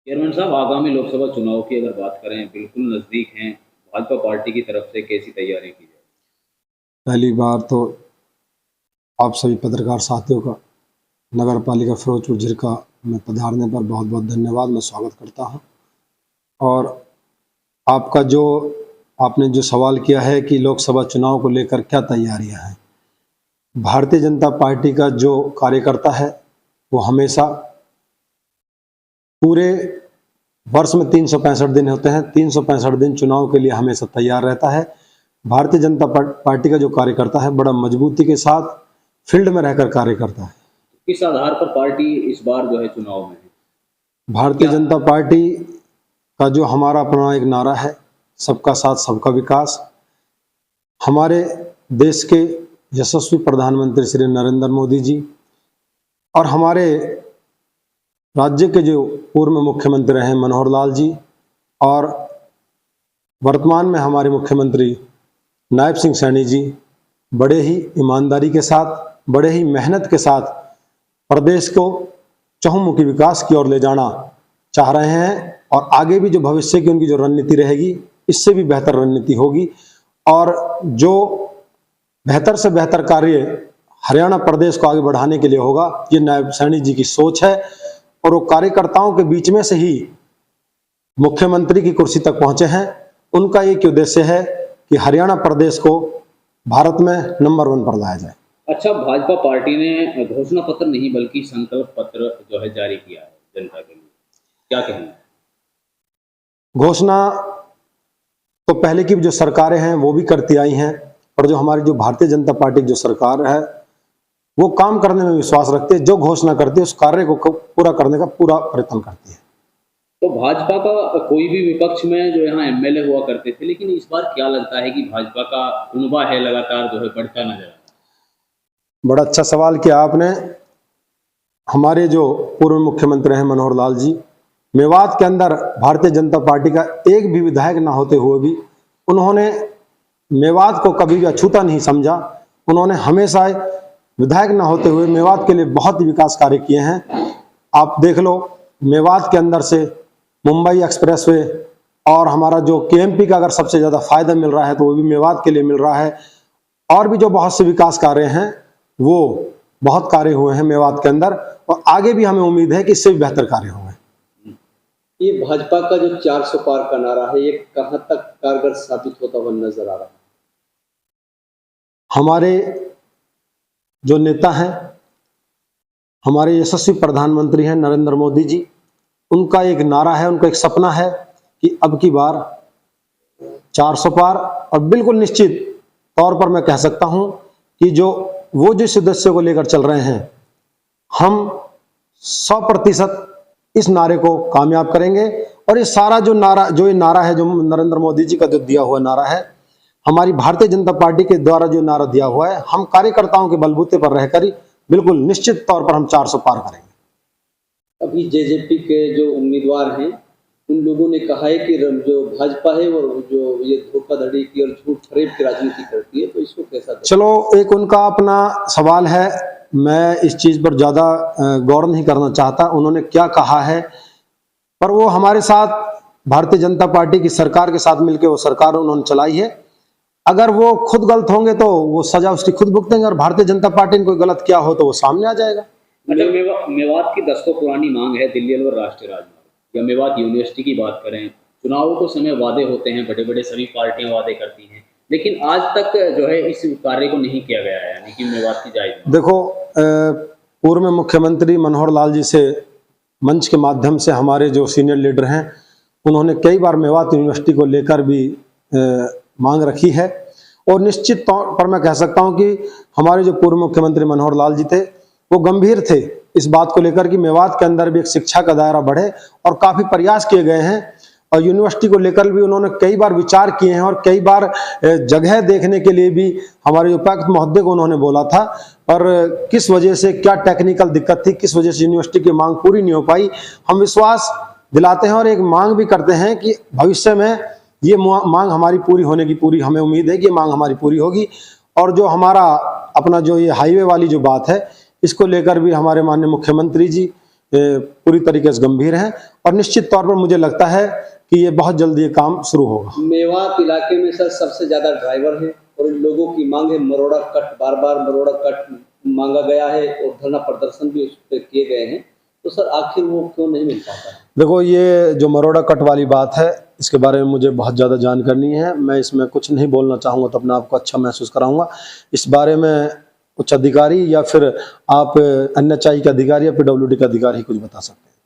Chairman साहब, आगामी लोकसभा चुनाव की अगर बात करें, बिल्कुल नज़दीक हैं। भाजपा पार्टी की तरफ से कैसी तैयारी की जाए? पहली बार तो आप सभी पत्रकार साथियों का नगर पालिका फिरोजपुर झिरका में पधारने पर बहुत बहुत धन्यवाद। मैं स्वागत करता हूं। और आपका जो आपने जो सवाल किया है कि लोकसभा चुनाव को लेकर क्या तैयारियां हैं, भारतीय जनता पार्टी का जो कार्यकर्ता है वो हमेशा पूरे वर्ष में 365 दिन होते हैं, 365 दिन चुनाव के लिए हमेशा तैयार रहता है। भारतीय जनता पार्टी का जो कार्यकर्ता है बड़ा मजबूती के साथ फील्ड में रहकर कार्य करता है। किस आधार पर पार्टी इस बार जो है चुनाव में है? भारतीय जनता पार्टी का जो हमारा अपना एक नारा है, सबका साथ सबका विकास, हमारे देश के यशस्वी प्रधानमंत्री श्री नरेंद्र मोदी जी और हमारे राज्य के जो पूर्व मुख्यमंत्री रहे मनोहर लाल जी और वर्तमान में हमारे मुख्यमंत्री नायब सिंह सैनी जी बड़े ही ईमानदारी के साथ, बड़े ही मेहनत के साथ प्रदेश को चहुमुखी विकास की ओर ले जाना चाह रहे हैं। और आगे भी जो भविष्य की उनकी जो रणनीति रहेगी, इससे भी बेहतर रणनीति होगी। और जो बेहतर से बेहतर कार्य हरियाणा प्रदेश को आगे बढ़ाने के लिए होगा, ये नायब सैनी जी की सोच है। और वो कार्यकर्ताओं के बीच में से ही मुख्यमंत्री की कुर्सी तक पहुंचे हैं। उनका एक उद्देश्य है कि हरियाणा प्रदेश को भारत में नंबर 1 पर लाया जाए। अच्छा, भाजपा पार्टी ने घोषणा पत्र नहीं बल्कि संकल्प पत्र जो है जारी किया है जनता के लिए, क्या कहेंगे? घोषणा तो पहले की जो सरकारें हैं वो भी करती आई हैं, और जो हमारी जो भारतीय जनता पार्टी की जो सरकार है वो काम करने में विश्वास रखती है। जो घोषणा करती है उस कार्य को पूरा करने का पूरा प्रयत्न करती है। तो भाजपा का कोई भी विपक्ष में जो यहाँ एमएलए हुआ करते थे, लेकिन इस बार क्या लगता है कि भाजपा का कुनबा है लगातार जो है बढ़ता नजर आ रहा है? बड़ा अच्छा सवाल किया आपने। हमारे जो पूर्व मुख्यमंत्री हैं मनोहर लाल जी, मेवात के अंदर भारतीय जनता पार्टी का एक भी विधायक ना होते हुए भी उन्होंने मेवात को कभी भी अछूता नहीं समझा। उन्होंने हमेशा विधायक ना होते हुए मेवात के लिए बहुत ही विकास कार्य किए हैं। आप देख लो, मेवात के अंदर से मुंबई एक्सप्रेसवे और हमारा जो केएमपी का अगर सबसे ज़्यादा फायदा मिल रहा है तो वो भी मेवात के लिए मिल रहा है। और भी जो बहुत से विकास कार्य हैं वो बहुत कार्य हुए हैं मेवात के अंदर, और आगे भी हमें उम्मीद है कि इससे भी बेहतर कार्य होंगे। ये भाजपा का जो 400 पार का नारा है, ये कहां तक कारगर साबित होता हुआ नजर आ रहा है? हमारे जो नेता हैं, हमारे यशस्वी प्रधानमंत्री हैं नरेंद्र मोदी जी, उनका एक नारा है, उनका एक सपना है कि अब की बार 400 पार। और बिल्कुल निश्चित तौर पर मैं कह सकता हूं कि जो वो जिस उद्देश्य को लेकर चल रहे हैं, हम 100% इस नारे को कामयाब करेंगे। और ये सारा जो नारा है, जो नरेंद्र मोदी जी का जो दिया हुआ नारा है, हमारी भारतीय जनता पार्टी के द्वारा जो नारा दिया हुआ है, हम कार्यकर्ताओं के बलबूते पर रहकर ही बिल्कुल निश्चित तौर पर हम 400 पार करेंगे। अभी जेजेपी के जो उम्मीदवार हैं, उन लोगों ने कहा है कि जो भाजपा है वो जो ये धोखाधड़ी की और झूठ फरेब की राजनीति करती है, तो इसको कैसा देखें? चलो, एक उनका अपना सवाल है, मैं इस चीज पर ज्यादा गौर नहीं करना चाहता उन्होंने क्या कहा है। पर वो हमारे साथ भारतीय जनता पार्टी की सरकार के साथ मिलकर वो सरकार उन्होंने चलाई है। अगर वो खुद गलत होंगे तो वो सजा उसकी खुद भुगतेंगे, और भारतीय जनता पार्टी ने कोई गलत किया हो तो वो सामने आ जाएगा। अच्छा, मेवात की दशकों पुरानी मांग है दिल्ली अलवर राष्ट्रीय राजमार्ग, या मेवात यूनिवर्सिटी की बात करें, चुनावों को समय वादे होते हैं, बड़े बड़े सभी पार्टियां वादे करती हैं, लेकिन आज तक जो है इस कार्य को नहीं किया गया है, यानी कि मेवात की जायज मांग। देखो, पूर्व मुख्यमंत्री मनोहर लाल जी से मंच के माध्यम से हमारे जो सीनियर लीडर हैं, उन्होंने कई बार मेवात यूनिवर्सिटी को लेकर भी मांग रखी है। और निश्चित तौर पर मैं कह सकता हूं कि हमारे जो पूर्व मुख्यमंत्री मनोहर लाल जी थे वो गंभीर थे इस बात को लेकर कि मेवात के अंदर भी एक शिक्षा का दायरा बढ़े, और काफी प्रयास किए गए हैं। और यूनिवर्सिटी को लेकर भी उन्होंने कई बार विचार किए हैं, और कई बार जगह देखने के लिए भी हमारे उपायुक्त महोदय को उन्होंने बोला था। पर किस वजह से, क्या टेक्निकल दिक्कत थी, किस वजह से यूनिवर्सिटी की मांग पूरी नहीं हो पाई। हम विश्वास दिलाते हैं और एक मांग भी करते हैं कि भविष्य में ये मांग हमारी पूरी होने की पूरी हमें उम्मीद है कि ये मांग हमारी पूरी होगी। और जो हमारा अपना जो ये हाईवे वाली जो बात है, इसको लेकर भी हमारे माननीय मुख्यमंत्री जी पूरी तरीके से गंभीर हैं और निश्चित तौर पर मुझे लगता है कि ये बहुत जल्दी ये काम शुरू होगा। मेवात इलाके में सर सबसे ज्यादा ड्राइवर है और इन लोगों की मांग है मरोड़ा कट, बार बार मरोड़ा कट मांगा गया है और धरना प्रदर्शन भी उस पर किए गए हैं, तो सर आखिर वो क्यों नहीं मिल पाता? देखो, ये जो मरोड़ा कट वाली बात है, इसके बारे में मुझे बहुत ज़्यादा जानकारी है, मैं इसमें कुछ नहीं बोलना चाहूँगा तो अपने आप को अच्छा महसूस कराऊंगा। इस बारे में उच्च अधिकारी या फिर आप NHAI के अधिकारी या PWD के अधिकारी ही कुछ बता सकते हैं।